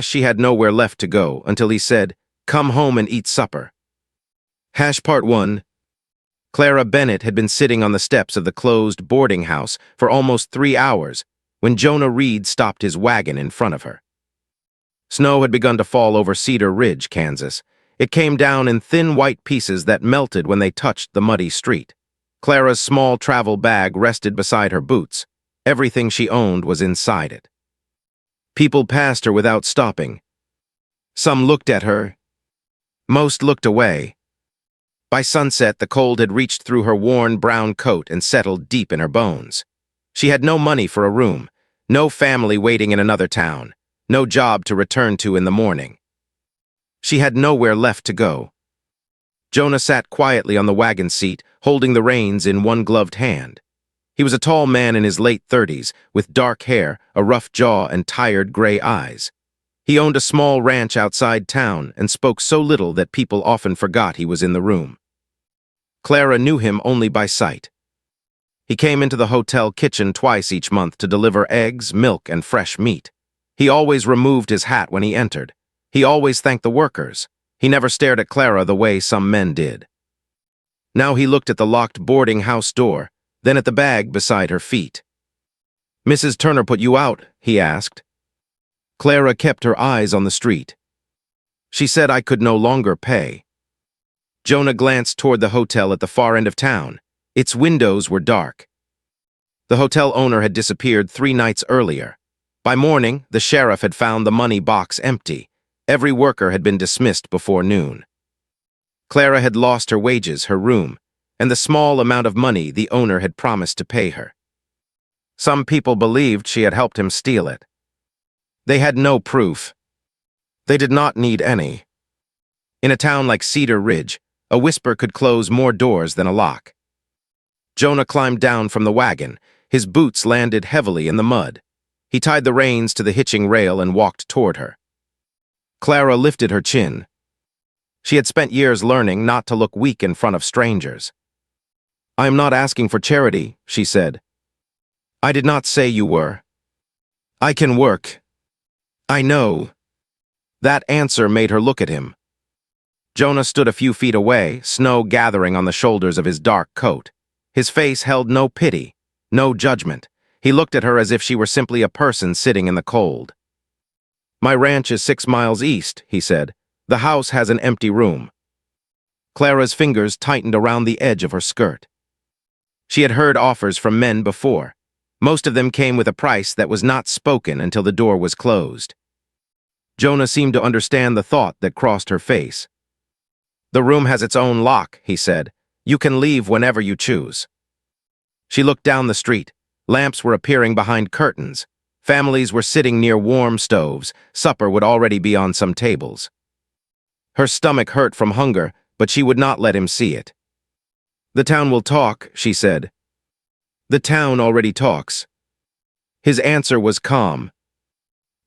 She had nowhere left to go until he said, "Come home and eat supper." Part 1. Clara Bennett had been sitting on the steps of the closed boarding house for almost 3 hours when Jonah Reed stopped his wagon in front of her. Snow had begun to fall over Cedar Ridge, Kansas. It came down in thin white pieces that melted when they touched the muddy street. Clara's small travel bag rested beside her boots. Everything she owned was inside it. People passed her without stopping. Some looked at her. Most looked away. By sunset, the cold had reached through her worn brown coat and settled deep in her bones. She had no money for a room, no family waiting in another town, no job to return to in the morning. She had nowhere left to go. Jonah sat quietly on the wagon seat, holding the reins in one gloved hand. He was a tall man in his late 30s, with dark hair, a rough jaw, and tired gray eyes. He owned a small ranch outside town and spoke so little that people often forgot he was in the room. Clara knew him only by sight. He came into the hotel kitchen twice each month to deliver eggs, milk, and fresh meat. He always removed his hat when he entered. He always thanked the workers. He never stared at Clara the way some men did. Now he looked at the locked boarding house door, then at the bag beside her feet. "Mrs. Turner put you out?" he asked. Clara kept her eyes on the street. "She said I could no longer pay." Jonah glanced toward the hotel at the far end of town. Its windows were dark. The hotel owner had disappeared 3 nights earlier. By morning, the sheriff had found the money box empty. Every worker had been dismissed before noon. Clara had lost her wages, her room, and the small amount of money the owner had promised to pay her. Some people believed she had helped him steal it. They had no proof. They did not need any. In a town like Cedar Ridge, a whisper could close more doors than a lock. Jonah climbed down from the wagon. His boots landed heavily in the mud. He tied the reins to the hitching rail and walked toward her. Clara lifted her chin. She had spent years learning not to look weak in front of strangers. "I am not asking for charity," she said. "I did not say you were. I can work. I know." That answer made her look at him. Jonah stood a few feet away, snow gathering on the shoulders of his dark coat. His face held no pity, no judgment. He looked at her as if she were simply a person sitting in the cold. "My ranch is 6 miles east," he said. "The house has an empty room." Clara's fingers tightened around the edge of her skirt. She had heard offers from men before. Most of them came with a price that was not spoken until the door was closed. Jonah seemed to understand the thought that crossed her face. "The room has its own lock," he said. "You can leave whenever you choose." She looked down the street. Lamps were appearing behind curtains. Families were sitting near warm stoves. Supper would already be on some tables. Her stomach hurt from hunger, but she would not let him see it. "The town will talk," she said. "The town already talks." His answer was calm.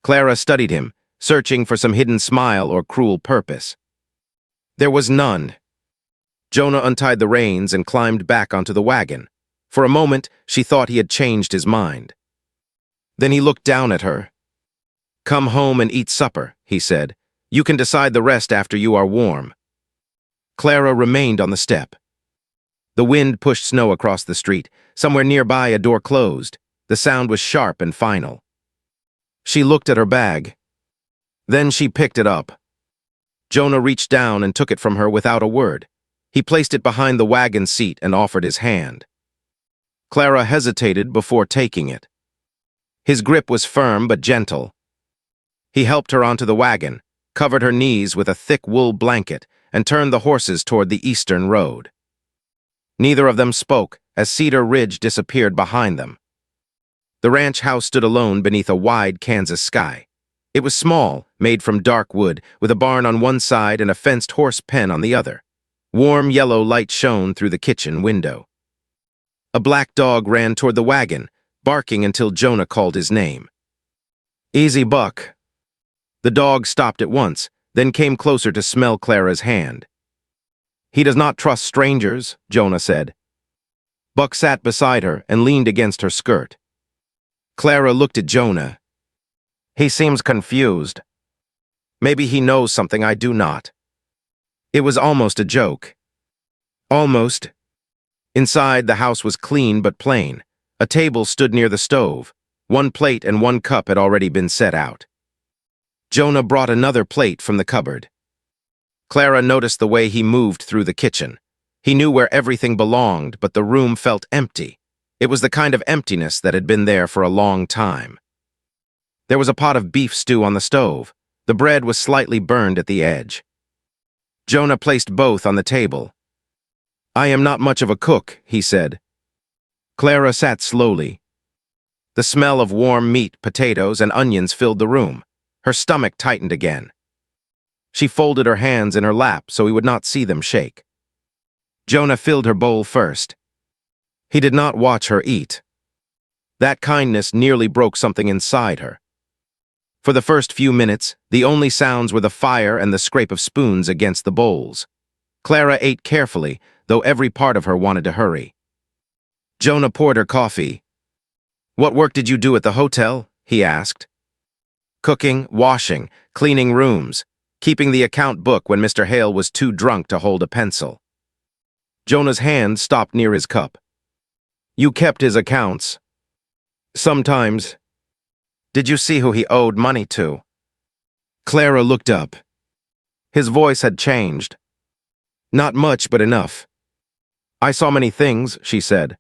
Clara studied him, searching for some hidden smile or cruel purpose. There was none. Jonah untied the reins and climbed back onto the wagon. For a moment, she thought he had changed his mind. Then he looked down at her. "Come home and eat supper," he said. "You can decide the rest after you are warm." Clara remained on the step. The wind pushed snow across the street. Somewhere nearby, a door closed. The sound was sharp and final. She looked at her bag. Then she picked it up. Jonah reached down and took it from her without a word. He placed it behind the wagon seat and offered his hand. Clara hesitated before taking it. His grip was firm but gentle. He helped her onto the wagon, covered her knees with a thick wool blanket, and turned the horses toward the eastern road. Neither of them spoke as Cedar Ridge disappeared behind them. The ranch house stood alone beneath a wide Kansas sky. It was small, made from dark wood, with a barn on one side and a fenced horse pen on the other. Warm yellow light shone through the kitchen window. A black dog ran toward the wagon, barking until Jonah called his name. "Easy, Buck." The dog stopped at once, then came closer to smell Clara's hand. "He does not trust strangers," Jonah said. Buck sat beside her and leaned against her skirt. Clara looked at Jonah. "He seems confused." Maybe he knows something I do not. It was almost a joke. Almost. Inside, the house was clean but plain. A table stood near the stove. One plate and one cup had already been set out. Jonah brought another plate from the cupboard. Clara noticed the way he moved through the kitchen. He knew where everything belonged, but the room felt empty. It was the kind of emptiness that had been there for a long time. There was a pot of beef stew on the stove. The bread was slightly burned at the edge. Jonah placed both on the table. "I am not much of a cook," he said. Clara sat slowly. The smell of warm meat, potatoes, and onions filled the room. Her stomach tightened again. She folded her hands in her lap so he would not see them shake. Jonah filled her bowl first. He did not watch her eat. That kindness nearly broke something inside her. For the first few minutes, the only sounds were the fire and the scrape of spoons against the bowls. Clara ate carefully, though every part of her wanted to hurry. Jonah poured her coffee. "What work did you do at the hotel?" he asked. "Cooking, washing, cleaning rooms, keeping the account book when Mr. Hale was too drunk to hold a pencil." Jonah's hand stopped near his cup. "You kept his accounts." "Sometimes." "Did you see who he owed money to?" Clara looked up. His voice had changed. "Not much, but enough." "I saw many things," she said.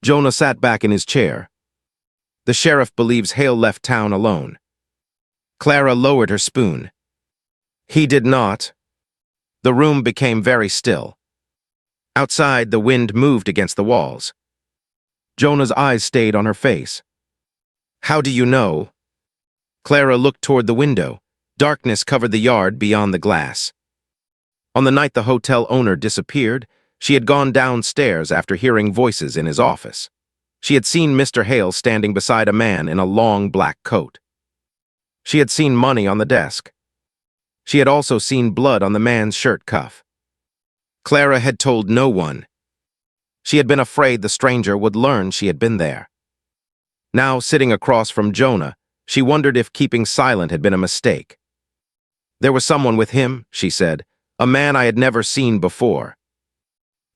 Jonah sat back in his chair. "The sheriff believes Hale left town alone." Clara lowered her spoon. "He did not." The room became very still. Outside, the wind moved against the walls. Jonah's eyes stayed on her face. "How do you know?" Clara looked toward the window. Darkness covered the yard beyond the glass. On the night the hotel owner disappeared, she had gone downstairs after hearing voices in his office. She had seen Mr. Hale standing beside a man in a long black coat. She had seen money on the desk. She had also seen blood on the man's shirt cuff. Clara had told no one. She had been afraid the stranger would learn she had been there. Now, sitting across from Jonah, she wondered if keeping silent had been a mistake. "There was someone with him," she said, "a man I had never seen before."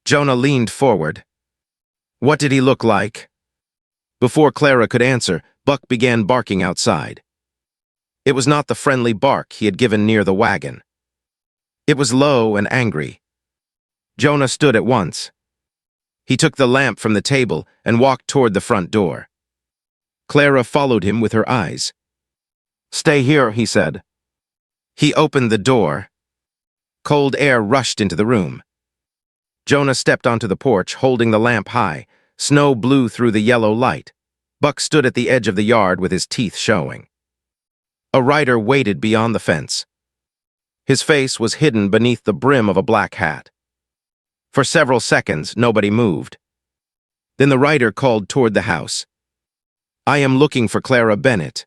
Jonah leaned forward. "What did he look like?" Before Clara could answer, Buck began barking outside. It was not the friendly bark he had given near the wagon. It was low and angry. Jonah stood at once. He took the lamp from the table and walked toward the front door. Clara followed him with her eyes. "Stay here," he said. He opened the door. Cold air rushed into the room. Jonah stepped onto the porch, holding the lamp high. Snow blew through the yellow light. Buck stood at the edge of the yard with his teeth showing. A rider waited beyond the fence. His face was hidden beneath the brim of a black hat. For several seconds, nobody moved. Then the rider called toward the house. "I am looking for Clara Bennett."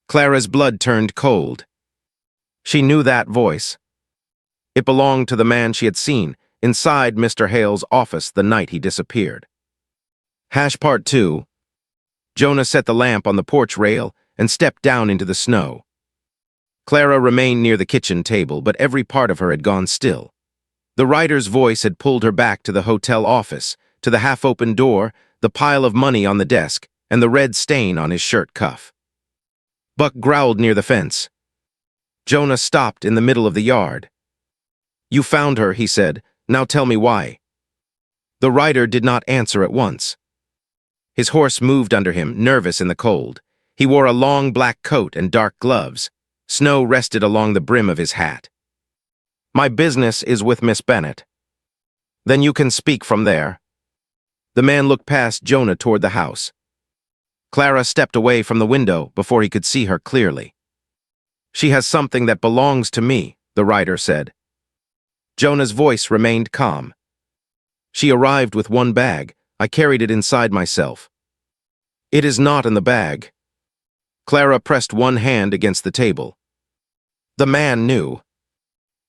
Clara's blood turned cold. She knew that voice. It belonged to the man she had seen inside Mr. Hale's office the night he disappeared. Part 2. Jonah set the lamp on the porch rail and stepped down into the snow. Clara remained near the kitchen table, but every part of her had gone still. The rider's voice had pulled her back to the hotel office, to the half-open door, the pile of money on the desk, and the red stain on his shirt cuff. Buck growled near the fence. Jonah stopped in the middle of the yard. "You found her," he said. "Now tell me why." The rider did not answer at once. His horse moved under him, nervous in the cold. He wore a long black coat and dark gloves. Snow rested along the brim of his hat. "My business is with Miss Bennett." "Then you can speak from there." The man looked past Jonah toward the house. Clara stepped away from the window before he could see her clearly. "She has something that belongs to me," the rider said. Jonah's voice remained calm. "She arrived with one bag. I carried it inside myself." "It is not in the bag." Clara pressed one hand against the table. The man knew.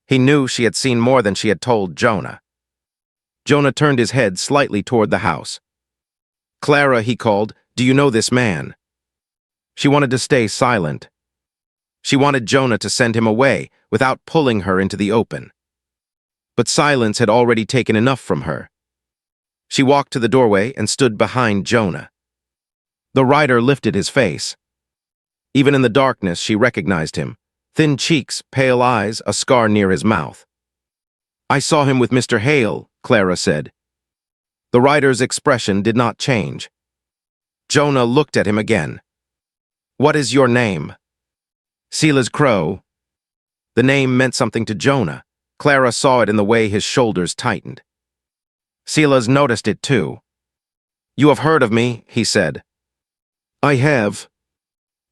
He knew she had seen more than she had told Jonah. Jonah turned his head slightly toward the house. "Clara," he called, "do you know this man?" She wanted to stay silent. She wanted Jonah to send him away without pulling her into the open. But silence had already taken enough from her. She walked to the doorway and stood behind Jonah. The rider lifted his face. Even in the darkness, she recognized him. Thin cheeks, pale eyes, a scar near his mouth. "I saw him with Mr. Hale," Clara said. The rider's expression did not change. Jonah looked at him again. "What is your name?" "Silas Crow." The name meant something to Jonah. Clara saw it in the way his shoulders tightened. Silas noticed it too. "You have heard of me," he said. "I have."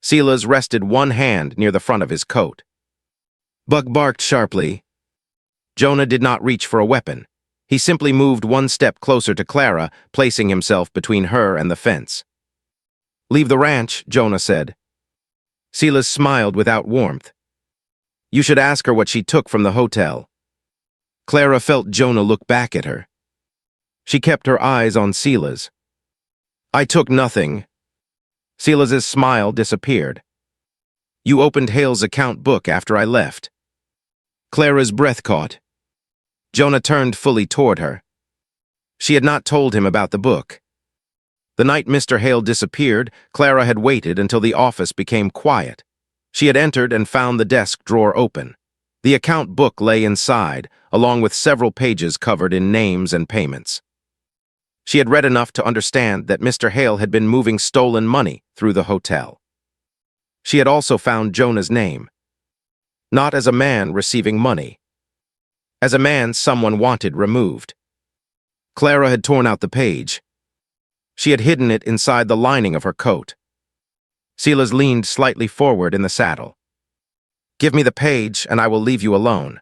Silas rested one hand near the front of his coat. Buck barked sharply. Jonah did not reach for a weapon. He simply moved one step closer to Clara, placing himself between her and the fence. "Leave the ranch," Jonah said. Silas smiled without warmth. "You should ask her what she took from the hotel." Clara felt Jonah look back at her. She kept her eyes on Silas. "I took nothing." Silas's smile disappeared. "You opened Hale's account book after I left." Clara's breath caught. Jonah turned fully toward her. She had not told him about the book. The night Mr. Hale disappeared, Clara had waited until the office became quiet. She had entered and found the desk drawer open. The account book lay inside, along with several pages covered in names and payments. She had read enough to understand that Mr. Hale had been moving stolen money through the hotel. She had also found Jonah's name. Not as a man receiving money. As a man someone wanted removed. Clara had torn out the page. She had hidden it inside the lining of her coat. Silas leaned slightly forward in the saddle. "Give me the page, and I will leave you alone."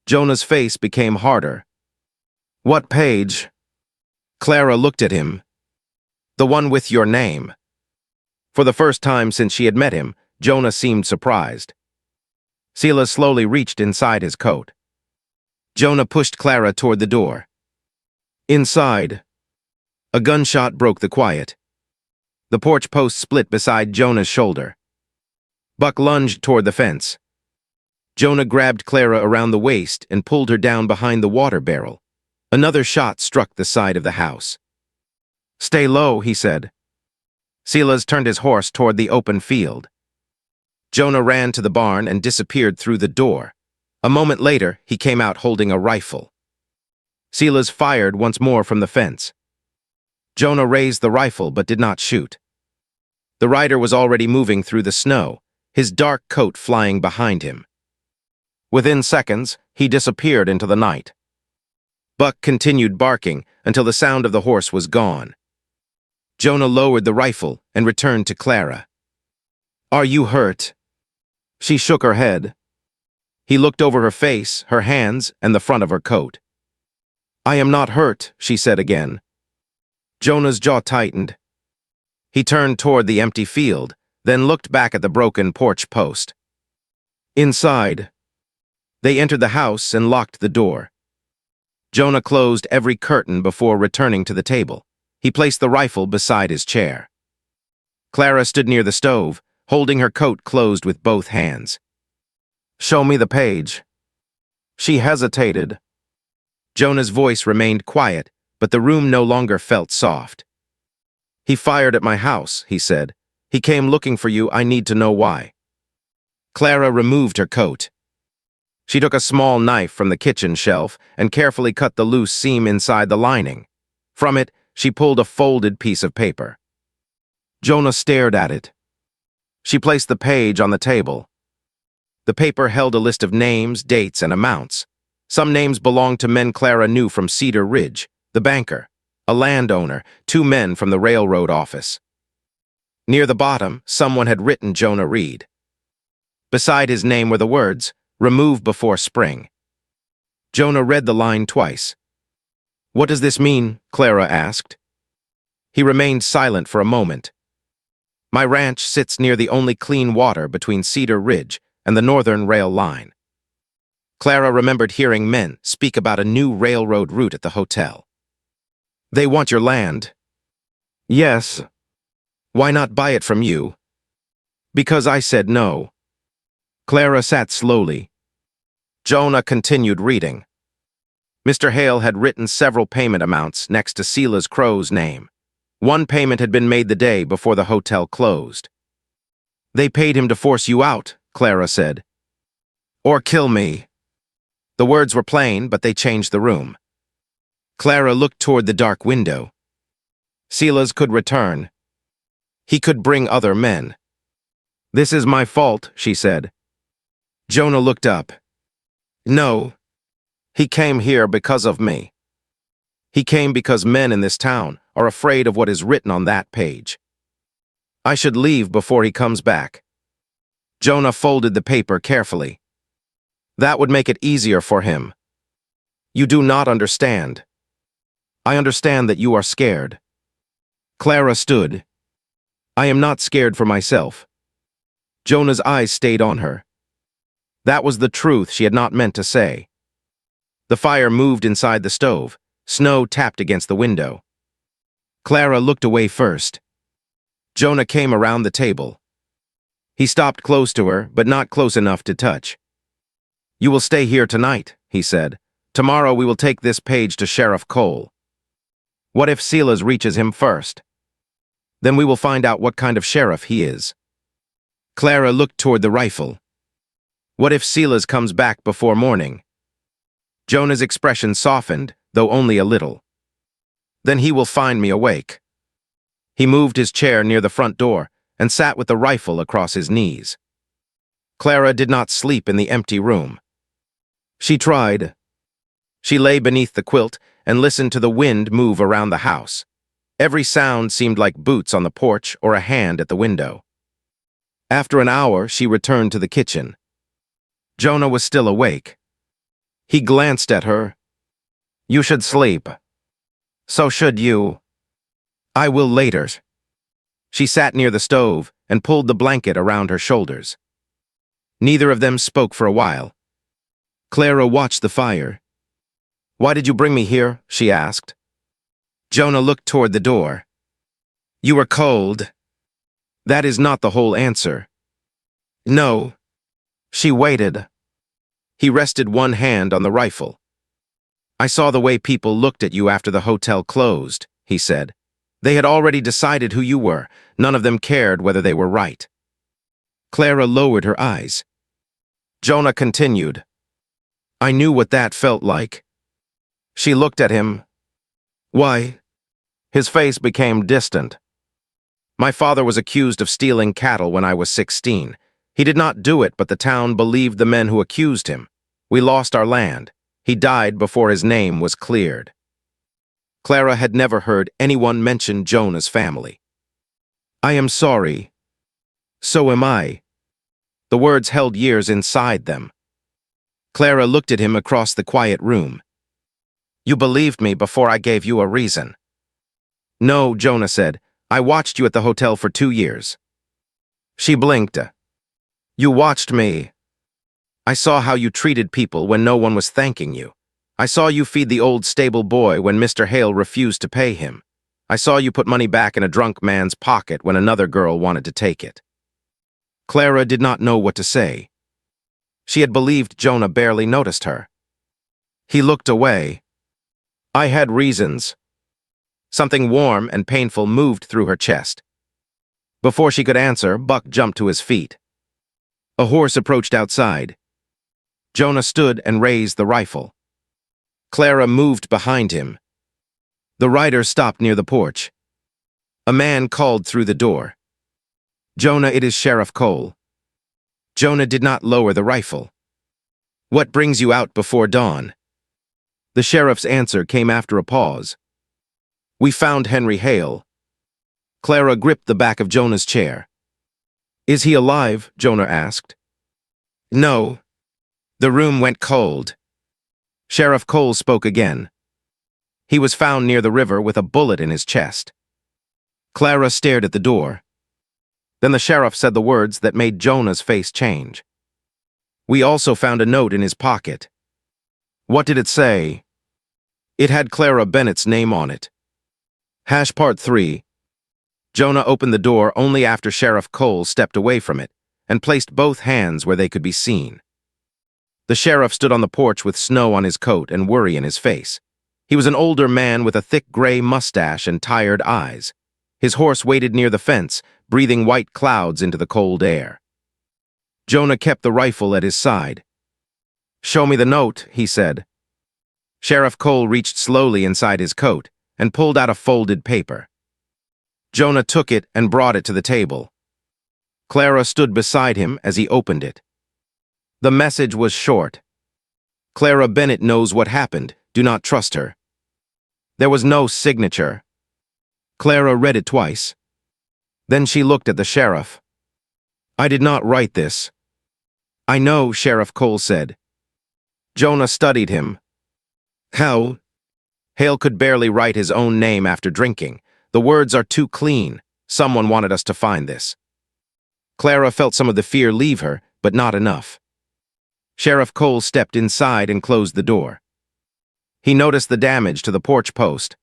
Jonah's face became harder. "What page?" Clara looked at him. "The one with your name." For the first time since she had met him, Jonah seemed surprised. Silas slowly reached inside his coat. Jonah pushed Clara toward the door. Inside, a gunshot broke the quiet. The porch post split beside Jonah's shoulder. Buck lunged toward the fence. Jonah grabbed Clara around the waist and pulled her down behind the water barrel. Another shot struck the side of the house. "Stay low," he said. Silas turned his horse toward the open field. Jonah ran to the barn and disappeared through the door. A moment later, he came out holding a rifle. Silas fired once more from the fence. Jonah raised the rifle but did not shoot. The rider was already moving through the snow, his dark coat flying behind him. Within seconds, he disappeared into the night. Buck continued barking until the sound of the horse was gone. Jonah lowered the rifle and returned to Clara. "Are you hurt?" She shook her head. He looked over her face, her hands, and the front of her coat. "I am not hurt," she said again. Jonah's jaw tightened. He turned toward the empty field, then looked back at the broken porch post. Inside, they entered the house and locked the door. Jonah closed every curtain before returning to the table. He placed the rifle beside his chair. Clara stood near the stove, holding her coat closed with both hands. "Show me the page." She hesitated. Jonah's voice remained quiet, but the room no longer felt soft. "He fired at my house," he said. "He came looking for you. I need to know why." Clara removed her coat. She took a small knife from the kitchen shelf and carefully cut the loose seam inside the lining. From it, she pulled a folded piece of paper. Jonah stared at it. She placed the page on the table. The paper held a list of names, dates, and amounts. Some names belonged to men Clara knew from Cedar Ridge, the banker, a landowner, 2 men from the railroad office. Near the bottom, someone had written Jonah Reed. Beside his name were the words, "Remove before spring." Jonah read the line twice. "What does this mean?" Clara asked. He remained silent for a moment. "My ranch sits near the only clean water between Cedar Ridge and the northern rail line." Clara remembered hearing men speak about a new railroad route at the hotel. "They want your land." "Yes." "Why not buy it from you?" "Because I said no." Clara sat slowly. Jonah continued reading. Mr. Hale had written several payment amounts next to Silas Crow's name. One payment had been made the day before the hotel closed. "They paid him to force you out," Clara said. "Or kill me." The words were plain, but they changed the room. Clara looked toward the dark window. Silas could return. He could bring other men. "This is my fault," she said. Jonah looked up. "No. He came here because of me. He came because men in this town are afraid of what is written on that page. I should leave before he comes back." Jonah folded the paper carefully. "That would make it easier for him. You do not understand. I understand that you are scared." Clara stood. "I am not scared for myself." Jonah's eyes stayed on her. That was the truth she had not meant to say. The fire moved inside the stove. Snow tapped against the window. Clara looked away first. Jonah came around the table. He stopped close to her, but not close enough to touch. "You will stay here tonight," he said. "Tomorrow we will take this page to Sheriff Cole. What if Silas reaches him first? Then we will find out what kind of sheriff he is." Clara looked toward the rifle. "What if Silas comes back before morning?" Jonah's expression softened, though only a little. "Then he will find me awake." He moved his chair near the front door and sat with the rifle across his knees. Clara did not sleep in the empty room. She tried. She lay beneath the quilt and listened to the wind move around the house. Every sound seemed like boots on the porch or a hand at the window. After an hour, she returned to the kitchen. Jonah was still awake. He glanced at her. "You should sleep. So should you. I will later." She sat near the stove and pulled the blanket around her shoulders. Neither of them spoke for a while. Clara watched the fire. "Why did you bring me here?" she asked. Jonah looked toward the door. "You were cold." "That is not the whole answer." "No." She waited. He rested one hand on the rifle. "I saw the way people looked at you after the hotel closed," he said. "They had already decided who you were. None of them cared whether they were right." Clara lowered her eyes. Jonah continued. "I knew what that felt like." She looked at him. "Why?" His face became distant. "My father was accused of stealing cattle when I was 16. He did not do it, but the town believed the men who accused him. We lost our land. He died before his name was cleared." Clara had never heard anyone mention Jonah's family. "I am sorry." "So am I." The words held years inside them. Clara looked at him across the quiet room. "You believed me before I gave you a reason." "No," Jonah said. "I watched you at the hotel for 2 years." She blinked. "You watched me. I saw how you treated people when no one was thanking you. I saw you feed the old stable boy when Mr. Hale refused to pay him. I saw you put money back in a drunk man's pocket when another girl wanted to take it." Clara did not know what to say. She had believed Jonah barely noticed her. He looked away. "I had reasons." Something warm and painful moved through her chest. Before she could answer, Buck jumped to his feet. A horse approached outside. Jonah stood and raised the rifle. Clara moved behind him. The rider stopped near the porch. A man called through the door. "Jonah, it is Sheriff Cole." Jonah did not lower the rifle. "What brings you out before dawn?" The sheriff's answer came after a pause. "We found Henry Hale." Clara gripped the back of Jonah's chair. "Is he alive?" Jonah asked. "No." The room went cold. Sheriff Cole spoke again. "He was found near the river with a bullet in his chest." Clara stared at the door. Then the sheriff said the words that made Jonah's face change. "We also found a note in his pocket." "What did it say?" "It had Clara Bennett's name on it." Part 3. Jonah opened the door only after Sheriff Cole stepped away from it, and placed both hands where they could be seen. The sheriff stood on the porch with snow on his coat and worry in his face. He was an older man with a thick gray mustache and tired eyes. His horse waited near the fence, breathing white clouds into the cold air. Jonah kept the rifle at his side. "Show me the note," he said. Sheriff Cole reached slowly inside his coat and pulled out a folded paper. Jonah took it and brought it to the table. Clara stood beside him as he opened it. The message was short. "Clara Bennett knows what happened. Do not trust her." There was no signature. Clara read it twice. Then she looked at the sheriff. "I did not write this." "I know," Sheriff Cole said. Jonah studied him. "How?" Hale could barely write his own name after drinking. "The words are too clean. Someone wanted us to find this." Clara felt some of the fear leave her, but not enough. Sheriff Cole stepped inside and closed the door. He noticed the damage to the porch post.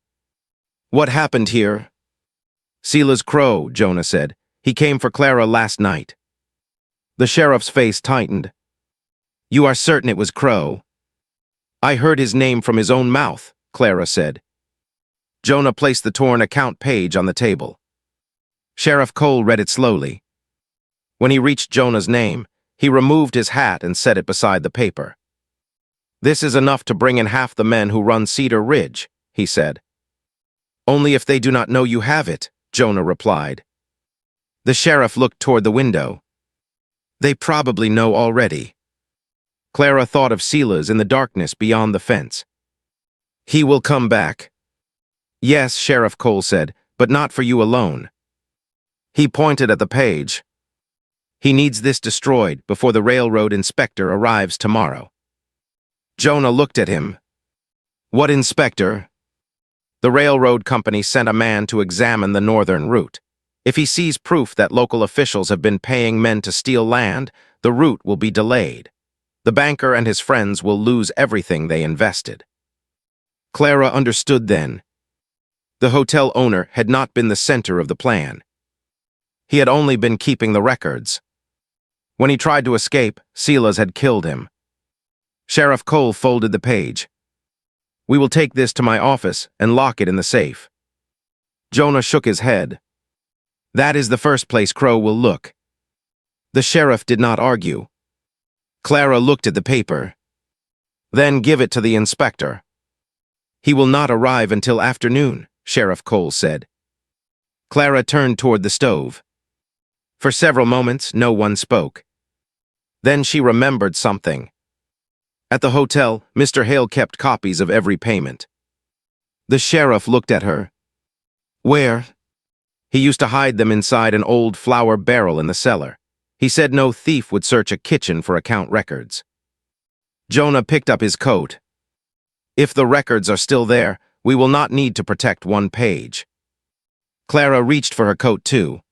"What happened here?" "Sila's crow," Jonah said. "He came for Clara last night." The sheriff's face tightened. "You are certain it was Crow?" "I heard his name from his own mouth," Clara said. Jonah placed the torn account page on the table. Sheriff Cole read it slowly. When he reached Jonah's name, he removed his hat and set it beside the paper. "This is enough to bring in half the men who run Cedar Ridge," he said. "Only if they do not know you have it," Jonah replied. The sheriff looked toward the window. "They probably know already." Clara thought of Sila's in the darkness beyond the fence. "He will come back." "Yes," Sheriff Cole said, "but not for you alone." He pointed at the page. "He needs this destroyed before the railroad inspector arrives tomorrow." Jonah looked at him. "What inspector?" "The railroad company sent a man to examine the northern route. If he sees proof that local officials have been paying men to steal land, the route will be delayed. The banker and his friends will lose everything they invested." Clara understood then. The hotel owner had not been the center of the plan. He had only been keeping the records. When he tried to escape, Sila's had killed him. Sheriff Cole folded the page. "We will take this to my office and lock it in the safe." Jonah shook his head. "That is the first place Crow will look." The sheriff did not argue. Clara looked at the paper. "Then give it to the inspector." "He will not arrive until afternoon," Sheriff Cole said. Clara turned toward the stove. For several moments, no one spoke. Then she remembered something. At the hotel, Mr. Hale kept copies of every payment. The sheriff looked at her. "Where?" "He used to hide them inside an old flour barrel in the cellar. He said no thief would search a kitchen for account records." Jonah picked up his coat. "If the records are still there, we will not need to protect one page." Clara reached for her coat too.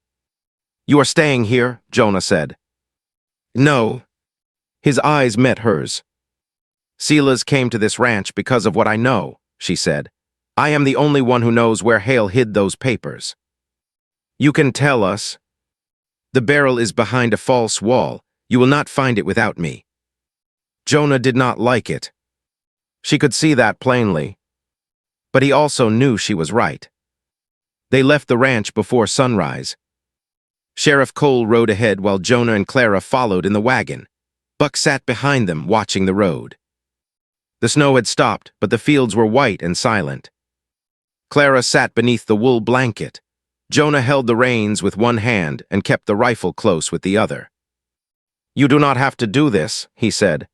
"You are staying here?" Jonah said. "No." His eyes met hers. "Sila's came to this ranch because of what I know," she said. "I am the only one who knows where Hale hid those papers." "You can tell us." "The barrel is behind a false wall. You will not find it without me." Jonah did not like it. She could see that plainly. But he also knew she was right. They left the ranch before sunrise. Sheriff Cole rode ahead while Jonah and Clara followed in the wagon. Buck sat behind them, watching the road. The snow had stopped, but the fields were white and silent. Clara sat beneath the wool blanket. Jonah held the reins with one hand and kept the rifle close with the other. "You do not have to do this," he said.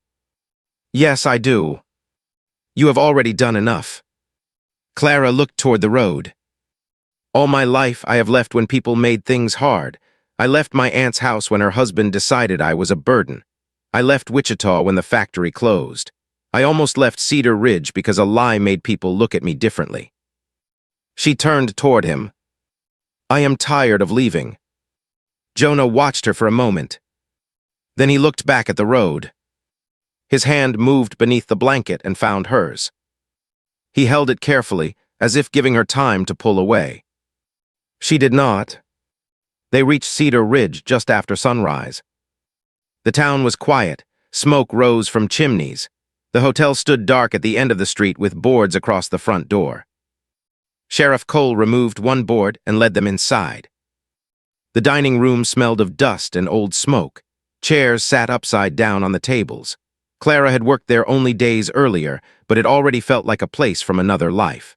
"Yes, I do. You have already done enough." Clara looked toward the road. "All my life I have left when people made things hard. I left my aunt's house when her husband decided I was a burden. I left Wichita when the factory closed. I almost left Cedar Ridge because a lie made people look at me differently." She turned toward him. "I am tired of leaving." Jonah watched her for a moment. Then he looked back at the road. His hand moved beneath the blanket and found hers. He held it carefully, as if giving her time to pull away. She did not. They reached Cedar Ridge just after sunrise. The town was quiet. Smoke rose from chimneys. The hotel stood dark at the end of the street with boards across the front door. Sheriff Cole removed one board and led them inside. The dining room smelled of dust and old smoke. Chairs sat upside down on the tables. Clara had worked there only days earlier, but it already felt like a place from another life.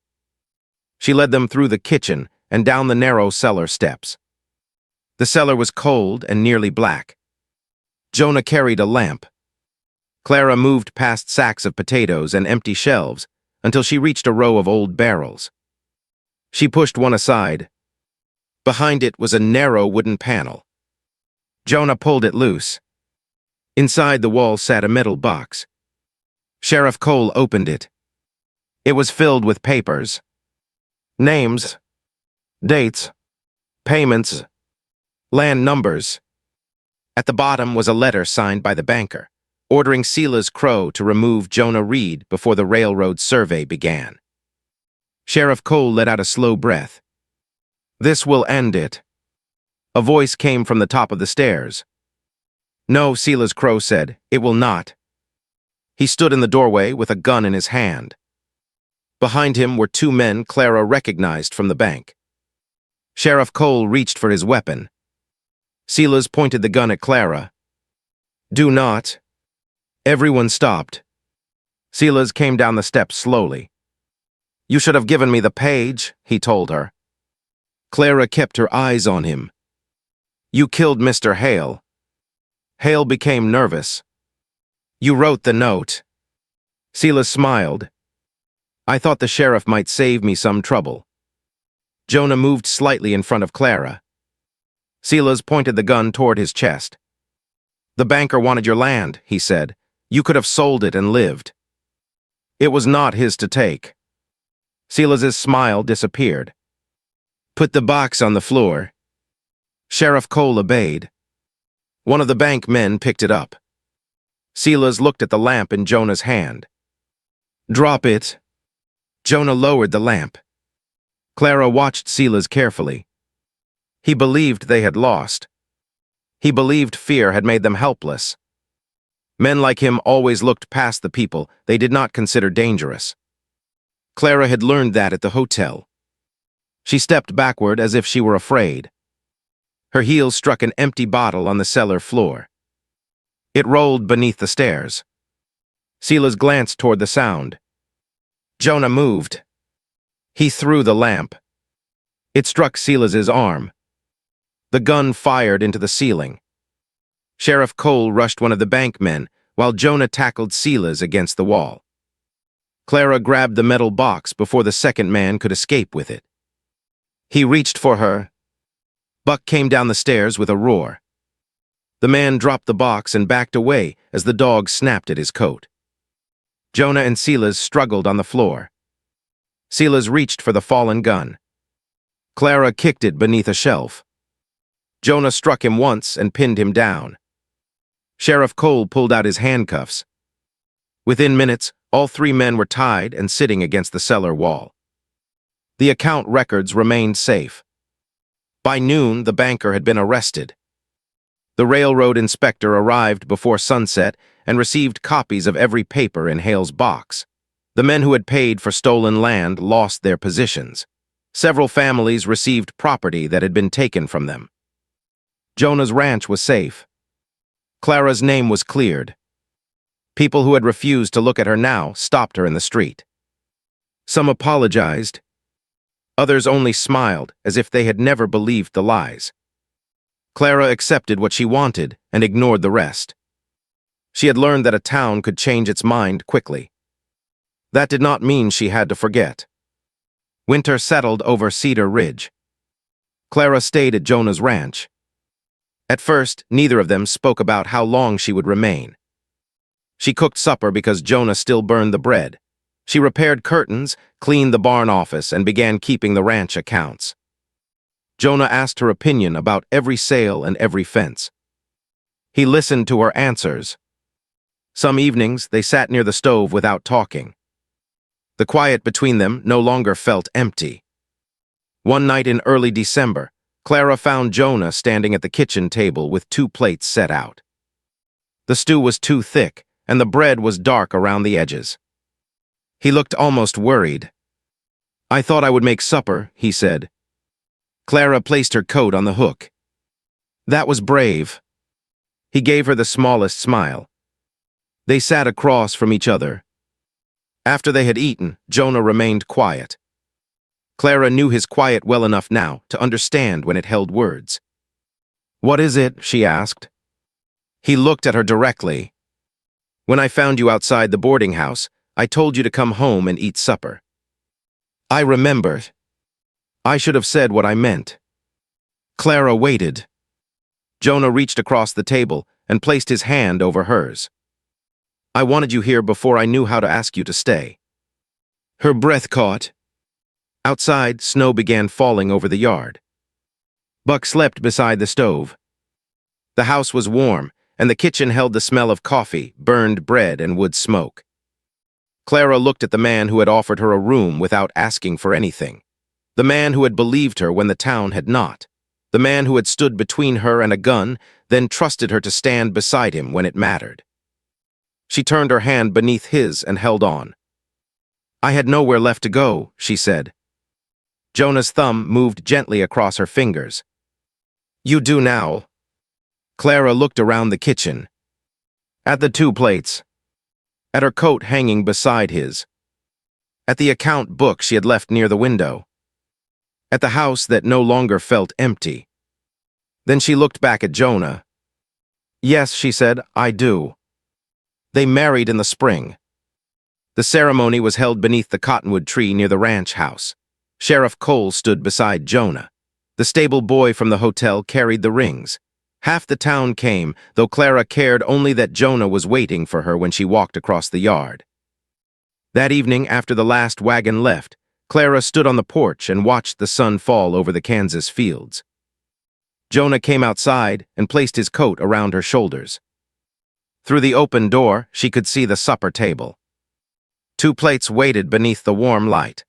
She led them through the kitchen and down the narrow cellar steps. The cellar was cold and nearly black. Jonah carried a lamp. Clara moved past sacks of potatoes and empty shelves until she reached a row of old barrels. She pushed one aside. Behind it was a narrow wooden panel. Jonah pulled it loose. Inside the wall sat a metal box. Sheriff Cole opened it. It was filled with papers. Names, dates, payments, land numbers. At the bottom was a letter signed by the banker, ordering Silas Crow to remove Jonah Reed before the railroad survey began. Sheriff Cole let out a slow breath. "This will end it." A voice came from the top of the stairs. "No," Silas Crow said, "it will not." He stood in the doorway with a gun in his hand. Behind him were two men Clara recognized from the bank. Sheriff Cole reached for his weapon. Silas pointed the gun at Clara. "Do not." Everyone stopped. Silas came down the steps slowly. "You should have given me the page," he told her. Clara kept her eyes on him. "You killed Mr. Hale." Hale became nervous. "You wrote the note." Silas smiled. "I thought the sheriff might save me some trouble." Jonah moved slightly in front of Clara. Silas pointed the gun toward his chest. "The banker wanted your land," he said. "You could have sold it and lived." "It was not his to take." Silas's smile disappeared. "Put the box on the floor." Sheriff Cole obeyed. One of the bank men picked it up. Silas looked at the lamp in Jonah's hand. "Drop it." Jonah lowered the lamp. Clara watched Silas carefully. He believed they had lost. He believed fear had made them helpless. Men like him always looked past the people they did not consider dangerous. Clara had learned that at the hotel. She stepped backward as if she were afraid. Her heels struck an empty bottle on the cellar floor. It rolled beneath the stairs. Silas glanced toward the sound. Jonah moved. He threw the lamp. It struck Silas's arm. The gun fired into the ceiling. Sheriff Cole rushed one of the bank men, while Jonah tackled Silas against the wall. Clara grabbed the metal box before the second man could escape with it. He reached for her. Buck came down the stairs with a roar. The man dropped the box and backed away as the dog snapped at his coat. Jonah and Silas struggled on the floor. Silas reached for the fallen gun. Clara kicked it beneath a shelf. Jonah struck him once and pinned him down. Sheriff Cole pulled out his handcuffs. Within minutes, all three men were tied and sitting against the cellar wall. The account records remained safe. By noon, the banker had been arrested. The railroad inspector arrived before sunset and received copies of every paper in Hale's box. The men who had paid for stolen land lost their positions. Several families received property that had been taken from them. Jonah's ranch was safe. Clara's name was cleared. People who had refused to look at her now stopped her in the street. Some apologized. Others only smiled as if they had never believed the lies. Clara accepted what she wanted and ignored the rest. She had learned that a town could change its mind quickly. That did not mean she had to forget. Winter settled over Cedar Ridge. Clara stayed at Jonah's ranch. At first, neither of them spoke about how long she would remain. She cooked supper because Jonah still burned the bread. She repaired curtains, cleaned the barn office, and began keeping the ranch accounts. Jonah asked her opinion about every sale and every fence. He listened to her answers. Some evenings, they sat near the stove without talking. The quiet between them no longer felt empty. One night in early December, Clara found Jonah standing at the kitchen table with 2 plates set out. The stew was too thick, and the bread was dark around the edges. He looked almost worried. "I thought I would make supper," he said. Clara placed her coat on the hook. "That was brave." He gave her the smallest smile. They sat across from each other. After they had eaten, Jonah remained quiet. Clara knew his quiet well enough now to understand when it held words. "What is it?" she asked. He looked at her directly. "When I found you outside the boarding house, I told you to come home and eat supper." "I remembered. I should have said what I meant." Clara waited. Jonah reached across the table and placed his hand over hers. "I wanted you here before I knew how to ask you to stay." Her breath caught. Outside, snow began falling over the yard. Buck slept beside the stove. The house was warm, and the kitchen held the smell of coffee, burned bread, and wood smoke. Clara looked at the man who had offered her a room without asking for anything. The man who had believed her when the town had not. The man who had stood between her and a gun, then trusted her to stand beside him when it mattered. She turned her hand beneath his and held on. "I had nowhere left to go," she said. Jonah's thumb moved gently across her fingers. "You do now." Clara looked around the kitchen. At the 2 plates. At her coat hanging beside his. At the account book she had left near the window. At the house that no longer felt empty. Then she looked back at Jonah. "Yes," she said, "I do." They married in the spring. The ceremony was held beneath the cottonwood tree near the ranch house. Sheriff Cole stood beside Jonah. The stable boy from the hotel carried the rings. Half the town came, though Clara cared only that Jonah was waiting for her when she walked across the yard. That evening, after the last wagon left, Clara stood on the porch and watched the sun fall over the Kansas fields. Jonah came outside and placed his coat around her shoulders. Through the open door, she could see the supper table. 2 plates waited beneath the warm light.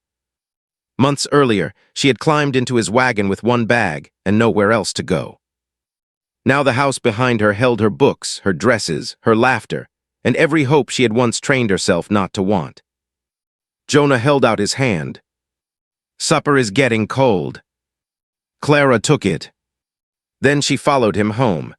Months earlier, she had climbed into his wagon with 1 bag and nowhere else to go. Now the house behind her held her books, her dresses, her laughter, and every hope she had once trained herself not to want. Jonah held out his hand. "Supper is getting cold." Clara took it. Then she followed him home.